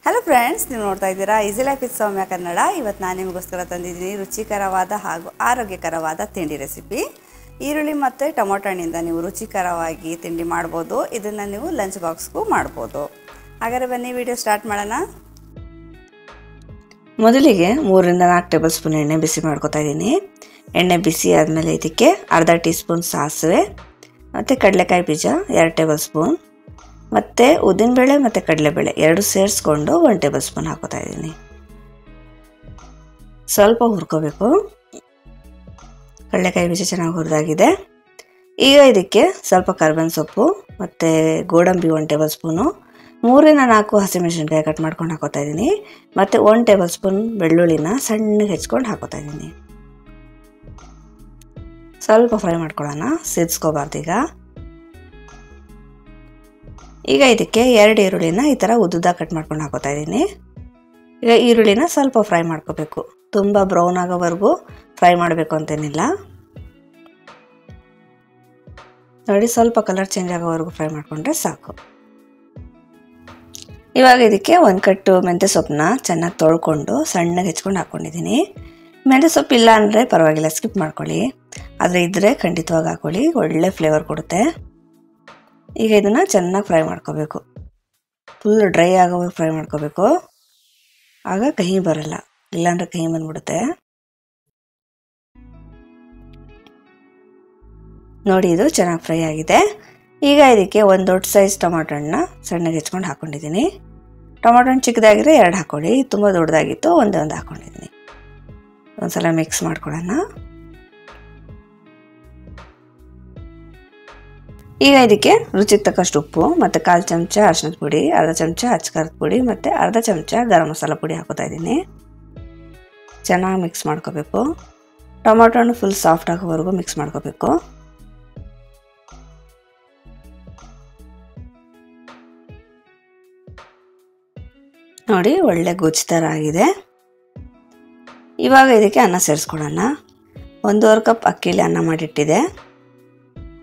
Hello friends, ನೀವು ನೋಡ್ತಾ ಇದ್ದೀರಾ ಈಸಿ ಲೈಫ್ ವಿತ್ ಸೌಮ್ಯ ಕನ್ನಡ. ಇವತ್ತು ನಾನು ನಿಮಗೋಸ್ಕರ ತಂದಿದ್ದೀನಿ ರುಚಿಕರವಾದ ಹಾಗೂ ಆರೋಗ್ಯಕರವಾದ ತಿಂಡಿ ರೆಸಿಪಿ. ಈರುಳ್ಳಿ ಮತ್ತು ಟೊಮೊಟೊ ಹಣ್ಣಿಂದ ನೀವು ರುಚಿಕರವಾಗಿ ತಿಂಡಿ ಮಾಡ್ಬೋದು. ಇದನ್ನು ನೀವು ಲಂಚ್ ಬಾಕ್ಸ್ಗೂ ಮಾಡ್ಬೋದು. ಹಾಗಾದರೆ ಬನ್ನಿ ವಿಡಿಯೋ ಸ್ಟಾರ್ಟ್ ಮಾಡೋಣ. ಮೊದಲಿಗೆ 3 ರಿಂದ 4 ಟೇಬಲ್ ಸ್ಪೂನ್ ಎಣ್ಣೆ ಬಿಸಿ ಮಾಡ್ಕೊತಾ ಇದ್ದೀನಿ. ಎಣ್ಣೆ ಬಿಸಿ ಆದಮೇಲೆ ಇದಕ್ಕೆ ಅರ್ಧ ಟೀ ಸ್ಪೂನ್ ಸಾಸಿವೆ ಮತ್ತು ಕಡಲೆಕಾಯಿ ಬೀಜ 2 ಟೇಬಲ್ ಸ್ಪೂನ್ ಮತ್ತು ಉದ್ದಿನಬೇಳೆ ಮತ್ತು ಕಡಲೆಬೇಳೆ 2 ಸೇರಿಸ್ಕೊಂಡು 1 ಟೇಬಲ್ ಸ್ಪೂನ್ ಹಾಕೋತಾ ಇದ್ದೀನಿ. ಸ್ವಲ್ಪ ಹುರ್ಕೋಬೇಕು. ಕಡಲೆಕಾಯಿ ಬೀಜ ಚೆನ್ನಾಗಿ ಹುರಿದಾಗಿದೆ. ಈಗ ಇದಕ್ಕೆ ಸ್ವಲ್ಪ ಕರಿಬೇವಿನ ಸೊಪ್ಪು ಮತ್ತು ಗೋಡಂಬಿ 1 ಟೇಬಲ್ ಸ್ಪೂನು, 3 ರಿಂದ 4 ಹಸಿಮೆಣಸಿನ್ಕಾಯಿ ಕಟ್ ಮಾಡ್ಕೊಂಡು ಹಾಕೋತಾ ಇದ್ದೀನಿ ಮತ್ತು 1 ಟೇಬಲ್ ಸ್ಪೂನ್ ಬೆಳ್ಳುಳ್ಳಿನ ಸಣ್ಣಗೆ ಹೆಚ್ಕೊಂಡು ಹಾಕೋತಾ ಇದ್ದೀನಿ. ಸ್ವಲ್ಪ ಫ್ರೈ ಮಾಡ್ಕೊಳ್ಳೋಣ, ಸೇರಿಸ್ಕೋಬಾರ್ದು. ಈಗ ಇದಕ್ಕೆ 2 ಈರುಳ್ಳಿನ ಈ ಥರ ಉದ್ದುದ ಕಟ್ ಮಾಡ್ಕೊಂಡು ಹಾಕೋತಾ ಇದ್ದೀನಿ. ಈಗ ಈರುಳ್ಳಿನ ಸ್ವಲ್ಪ ಫ್ರೈ ಮಾಡ್ಕೋಬೇಕು. ತುಂಬ ಬ್ರೌನ್ ಆಗೋವರೆಗೂ ಫ್ರೈ ಮಾಡಬೇಕು ಅಂತೇನಿಲ್ಲ. ನೋಡಿ, ಸ್ವಲ್ಪ ಕಲರ್ ಚೇಂಜ್ ಆಗೋವರೆಗೂ ಫ್ರೈ ಮಾಡಿಕೊಂಡ್ರೆ ಸಾಕು. ಇವಾಗ ಇದಕ್ಕೆ 1 ಕಟ್ಟು ಮೆಂತ್ಯ ಸೊಪ್ಪನ್ನ ಚೆನ್ನಾಗಿ ತೊಳ್ಕೊಂಡು ಸಣ್ಣಗೆ ಹೆಚ್ಕೊಂಡು ಹಾಕ್ಕೊಂಡಿದ್ದೀನಿ. ಮೆಂತ್ಯ ಸೊಪ್ಪು ಇಲ್ಲ ಅಂದರೆ ಪರವಾಗಿಲ್ಲ, ಸ್ಕಿಪ್ ಮಾಡ್ಕೊಳ್ಳಿ. ಆದರೆ ಇದ್ದರೆ ಖಂಡಿತವಾಗಿ ಹಾಕ್ಕೊಳ್ಳಿ, ಒಳ್ಳೆ ಫ್ಲೇವರ್ ಕೊಡುತ್ತೆ. ಈಗ ಇದನ್ನು ಚೆನ್ನಾಗಿ ಫ್ರೈ ಮಾಡ್ಕೋಬೇಕು. ಫುಲ್ ಡ್ರೈ ಆಗೋವಾಗ ಫ್ರೈ ಮಾಡ್ಕೋಬೇಕು. ಆಗ ಕಹಿ ಬರಲ್ಲ, ಇಲ್ಲಾಂದರೆ ಕಹಿ ಬಂದ್ಬಿಡುತ್ತೆ. ನೋಡಿ, ಇದು ಚೆನ್ನಾಗಿ ಫ್ರೈ ಆಗಿದೆ. ಈಗ ಇದಕ್ಕೆ 1 ದೊಡ್ಡ ಸೈಜ್ ಟೊಮಾಟೊ ಹಣ್ಣನ್ನ ಸಣ್ಣಗೆ ಹೆಚ್ಕೊಂಡು ಹಾಕ್ಕೊಂಡಿದ್ದೀನಿ. ಟೊಮಾಟೊ ಹಣ್ಣು ಚಿಕ್ಕದಾಗಿದ್ರೆ 2 ಹಾಕ್ಕೊಳ್ಳಿ, ತುಂಬ ದೊಡ್ಡದಾಗಿತ್ತು ಒಂದೇ ಒಂದು ಹಾಕ್ಕೊಂಡಿದ್ದೀನಿ. ಒಂದ್ಸಲ ಮಿಕ್ಸ್ ಮಾಡ್ಕೊಳ್ಳೋಣ. ಈಗ ಇದಕ್ಕೆ ರುಚಿಗೆ ತಕ್ಕಷ್ಟು ಉಪ್ಪು ಮತ್ತು 1/4 ಚಮಚ ಅರಿಶಿಣದ ಪುಡಿ, ಅರ್ಧ ಚಮಚ ಅಚ್ಚಕಾರದ ಪುಡಿ ಮತ್ತು ಅರ್ಧ ಚಮಚ ಗರಂ ಮಸಾಲ ಪುಡಿ ಹಾಕೋತಾ ಇದ್ದೀನಿ. ಚೆನ್ನಾಗಿ ಮಿಕ್ಸ್ ಮಾಡ್ಕೋಬೇಕು. ಟೊಮಾಟೊ ಹಣ್ಣು ಫುಲ್ ಸಾಫ್ಟ್ ಆಗೋವರೆಗೂ ಮಿಕ್ಸ್ ಮಾಡ್ಕೋಬೇಕು. ನೋಡಿ, ಒಳ್ಳೆ ಗೊಜ್ಜು ಥರ ಆಗಿದೆ. ಇವಾಗ ಇದಕ್ಕೆ ಅನ್ನ ಸೇರಿಸ್ಕೊಳ್ಳೋಣ. 1.5 ಕಪ್ ಅಕ್ಕಿಲಿ ಅನ್ನ ಮಾಡಿಟ್ಟಿದೆ,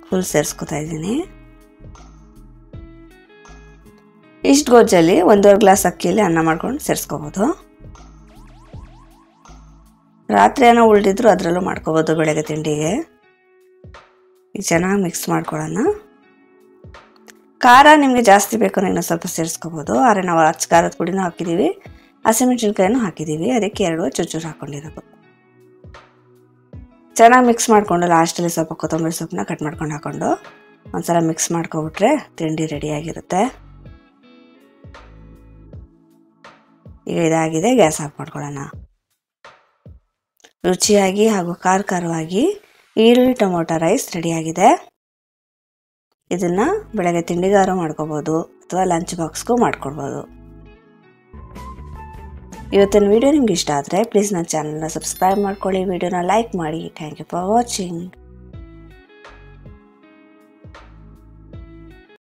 ಫುಲ್ ಸೇರಿಸ್ಕೊತಾ ಇದ್ದೀನಿ. ಇಷ್ಟು ಗೊಜ್ಜಲ್ಲಿ 1.5 ಗ್ಲಾಸ್ ಅಕ್ಕಿಯಲ್ಲಿ ಅನ್ನ ಮಾಡ್ಕೊಂಡು ಸೇರಿಸ್ಕೋಬೋದು. ರಾತ್ರಿ ಏನೋ ಉಳಿದಿದ್ರು ಅದರಲ್ಲೂ ಮಾಡ್ಕೋಬೋದು ಬೆಳಗ್ಗೆ ತಿಂಡಿಗೆ. ಈಗ ಚೆನ್ನಾಗಿ ಮಿಕ್ಸ್ ಮಾಡ್ಕೊಳ್ಳೋಣ. ಖಾರ ನಿಮಗೆ ಜಾಸ್ತಿ ಬೇಕು ಇನ್ನೂ ಸ್ವಲ್ಪ ಸೇರಿಸ್ಕೋಬೋದು. ಆದರೆ ನಾವು ಅಚ್ಚ ಖಾರದ ಪುಡಿನೂ ಹಾಕಿದ್ದೀವಿ, ಹಸಿಮೆಣಸಿನ್ಕಾಯಿನೂ ಹಾಕಿದ್ದೀವಿ, ಅದಕ್ಕೆ 2 ಚೂರು ಹಾಕ್ಕೊಂಡಿರೋದು. ಚೆನ್ನಾಗಿ ಮಿಕ್ಸ್ ಮಾಡಿಕೊಂಡು ಲಾಸ್ಟಲ್ಲಿ ಸ್ವಲ್ಪ ಕೊತ್ತಂಬರಿ ಸೊಪ್ಪನ್ನ ಕಟ್ ಮಾಡ್ಕೊಂಡು ಹಾಕ್ಕೊಂಡು ಒಂದ್ಸಲ ಮಿಕ್ಸ್ ಮಾಡ್ಕೊಬಿಟ್ರೆ ತಿಂಡಿ ರೆಡಿಯಾಗಿರುತ್ತೆ. ಈಗ ಇದಾಗಿದೆ, ಗ್ಯಾಸ್ ಆಫ್ ಮಾಡ್ಕೊಳ್ಳೋಣ. ರುಚಿಯಾಗಿ ಹಾಗೂ ಖಾರವಾಗಿ ಈರುಳ್ಳಿ ಟೊಮೊಟೊ ರೈಸ್ ರೆಡಿಯಾಗಿದೆ. ಇದನ್ನು ಬೆಳಗ್ಗೆ ತಿಂಡಿಗಾರು ಮಾಡ್ಕೋಬೋದು ಅಥವಾ ಲಂಚ್ ಬಾಕ್ಸ್ಗೂ ಮಾಡ್ಕೊಡ್ಬೋದು. ಇವತ್ತಿನ ವಿಡಿಯೋ ನಿಮ್ಗೆ ಇಷ್ಟ ಆದರೆ ಪ್ಲೀಸ್ ನನ್ನ ಚಾನಲ್ನ ಸಬ್ಸ್ಕ್ರೈಬ್ ಮಾಡ್ಕೊಳ್ಳಿ, ವಿಡಿಯೋನ ಲೈಕ್ ಮಾಡಿ. Thank you for watching.